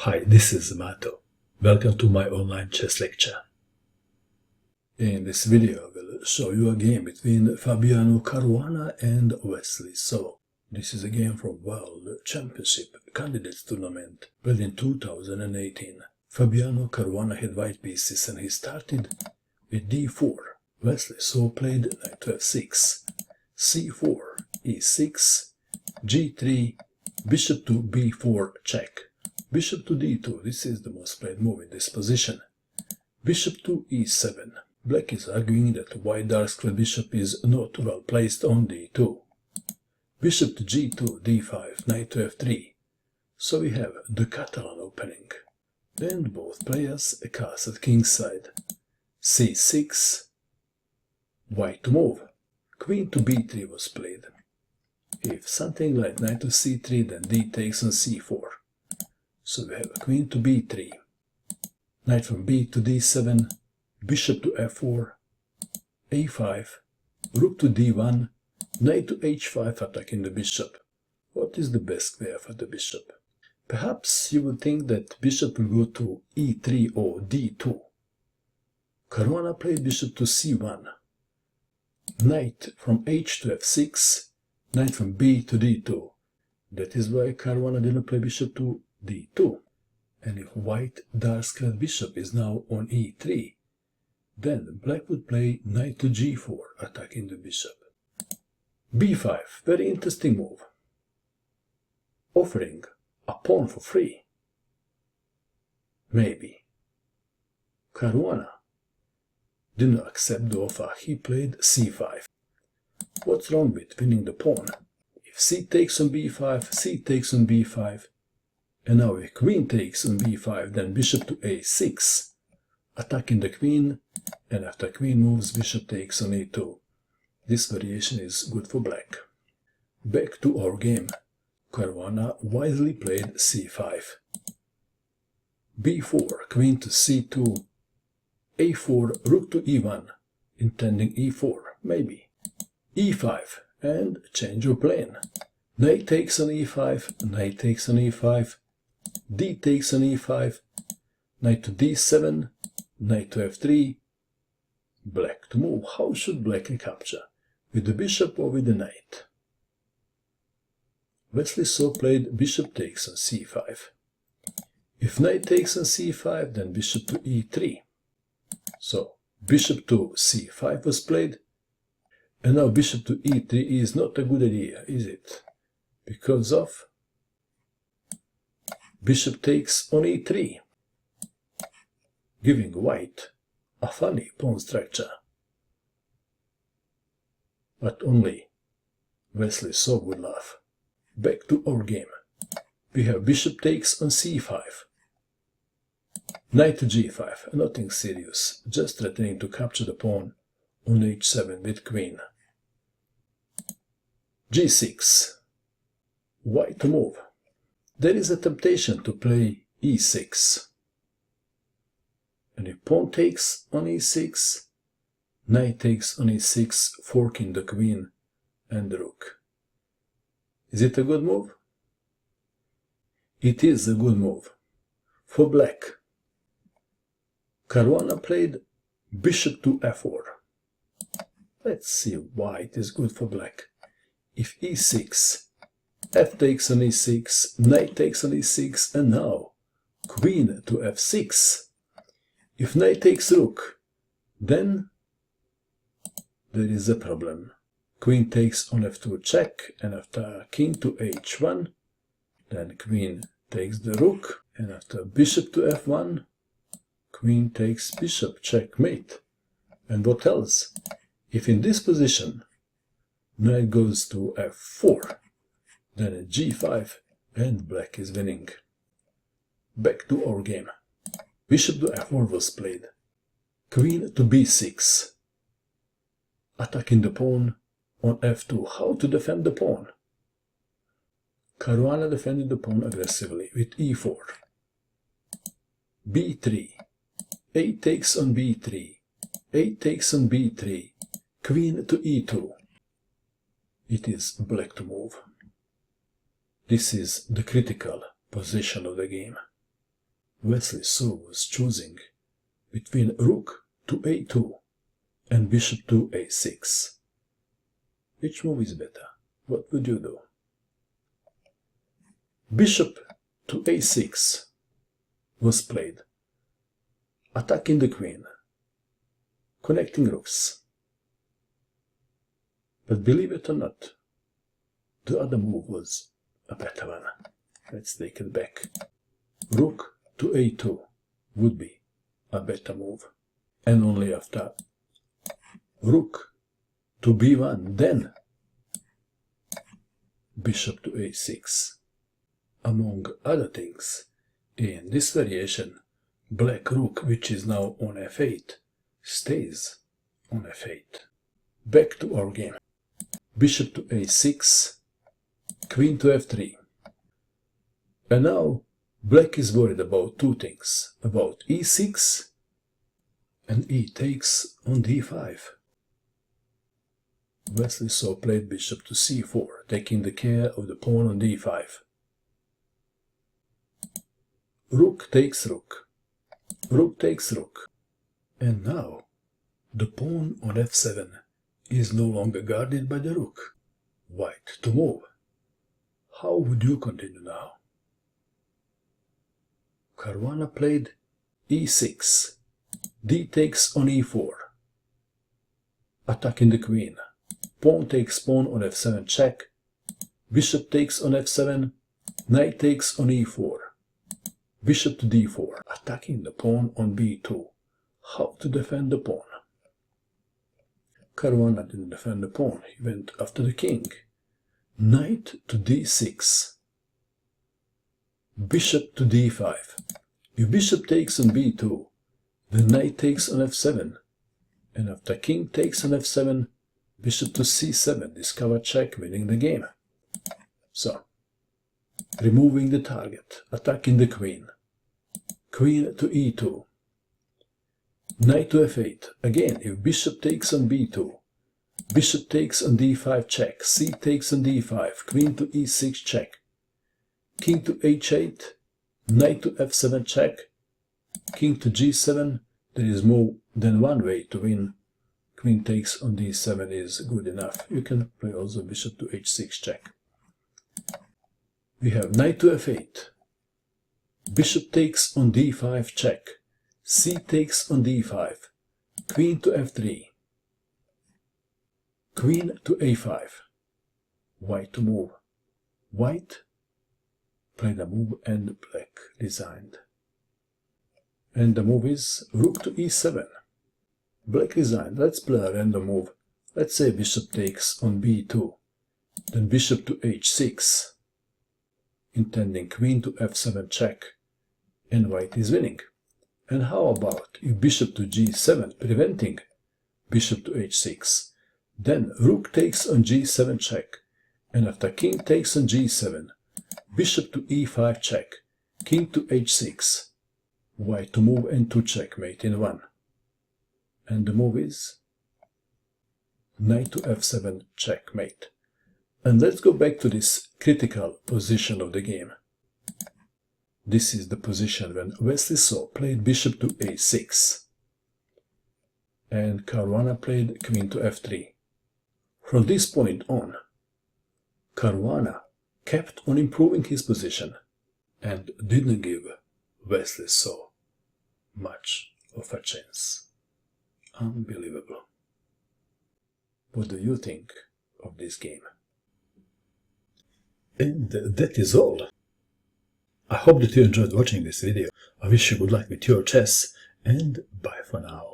Hi, this is Mato. Welcome to my online chess lecture. In this video, I will show you a game between Fabiano Caruana and Wesley. So, this is a game from World Championship Candidates Tournament played in 2018. Fabiano Caruana had white pieces and he started with d4. Wesley so played knight to f6, c4, e6, g3, bishop to b4 check. Bishop to d2, this is the most played move in this position. Bishop to e7. Black is arguing that white dark square bishop is not well placed on d2. Bishop to g2, d5, knight to f3. So we have the Catalan opening. And both players cast at kingside. c6, white to move. Queen to b3 was played. If something like knight to c3, then d takes on c4. So we have a queen to b3, knight from b to d7, bishop to f4, a5, rook to d1, knight to h5 attacking the bishop. What is the best square for the bishop? Perhaps you would think that bishop will go to e3 or d2. Caruana played bishop to c1, knight from h to f6, knight from b to d2. That is why Caruana didn't play bishop to d2. And if white dark square bishop is now on e3, then black would play knight to g4 attacking the bishop. b5, very interesting move. Offering a pawn for free. Maybe. Caruana didn't accept the offer, he played c5. What's wrong with winning the pawn? If c takes on b5, c takes on b5, and now if queen takes on b5, then bishop to a6, attacking the queen, and after queen moves, bishop takes on e2. This variation is good for black. Back to our game. Caruana wisely played c5. b4, queen to c2, a4, rook to e1, intending e4, maybe. e5, and change your plane. Knight takes on e5, knight takes on e5, d takes on e5, knight to d7, knight to f3, black to move. How should black recapture? With the bishop or with the knight? Wesley so played bishop takes on c5. If knight takes on c5, then bishop to e3. So, bishop to c5 was played, and now bishop to e3 is not a good idea, is it? Because of bishop takes on e3, giving white a funny pawn structure. But only Wesley so would laugh. Back to our game. We have bishop takes on c5, knight to g5, nothing serious, just threatening to capture the pawn on h7 with queen. g6, white to move. There is a temptation to play e6. And if pawn takes on e6, knight takes on e6, forking the queen and the rook. Is it a good move? It is a good move. For black, Caruana played bishop to f4. Let's see why it is good for black. If e6, f takes on e6, knight takes on e6, and now queen to f6. If knight takes rook, then there is a problem. Queen takes on f2 check, and after king to h1, then queen takes the rook, and after bishop to f1, queen takes bishop checkmate. And what else? If in this position knight goes to f4, then at g5, and black is winning. Back to our game. Bishop to f4 was played. Queen to b6, attacking the pawn on f2. How to defend the pawn? Caruana defended the pawn aggressively with e4. b3, a takes on b3, a takes on b3, queen to e2. It is black to move. This is the critical position of the game. Wesley saw was choosing between rook to a2 and bishop to a6. Which move is better? What would you do? Bishop to a6 was played, attacking the queen, connecting rooks. But believe it or not, the other move was a better one. Let's take it back. Rook to a2 would be a better move. And only after rook to b1, then bishop to a6. Among other things, in this variation, black rook, which is now on f8, stays on f8. Back to our game. Bishop to a6, queen to f3. And now black is worried about two things, about e6 and e takes on d5. Wesley so played bishop to c4, taking the care of the pawn on d5. Rook takes rook, rook takes rook, and now the pawn on f7 is no longer guarded by the rook. White to move. How would you continue now? Caruana played e6, d takes on e4, attacking the queen. Pawn takes pawn on f7 check, bishop takes on f7, knight takes on e4, bishop to d4, attacking the pawn on b2. How to defend the pawn? Caruana didn't defend the pawn, he went after the king. Knight to d6, bishop to d5. If bishop takes on b2, the knight takes on f7, and after king takes on f7, bishop to c7, discover check, winning the game. So, removing the target, attacking the queen. Queen to e2. Knight to f8. Again, if bishop takes on b2, bishop takes on d5 check, c takes on d5, queen to e6 check, king to h8, knight to f7 check, king to g7. There is more than one way to win. Queen takes on d7 is good enough. You can play also bishop to h6 check. We have knight to f8, bishop takes on d5 check, c takes on d5, queen to f3, queen to a5, white to move. White played a move and black resigned. And the move is rook to e7. Black resigned. Let's play a random move. Let's say bishop takes on b2, then bishop to h6, intending queen to f7 check, and white is winning. And how about if bishop to g7, preventing bishop to h6, then rook takes on g7 check, and after king takes on g7, bishop to e5 check, king to h6, white to move and to checkmate in one. And the move is knight to f7 checkmate. And let's go back to this critical position of the game. This is the position when Wesley played bishop to a6 and Caruana played queen to f3. From this point on, Caruana kept on improving his position and didn't give Wesley so much of a chance. Unbelievable. What do you think of this game? And that is all. I hope that you enjoyed watching this video. I wish you good luck with your chess, and bye for now.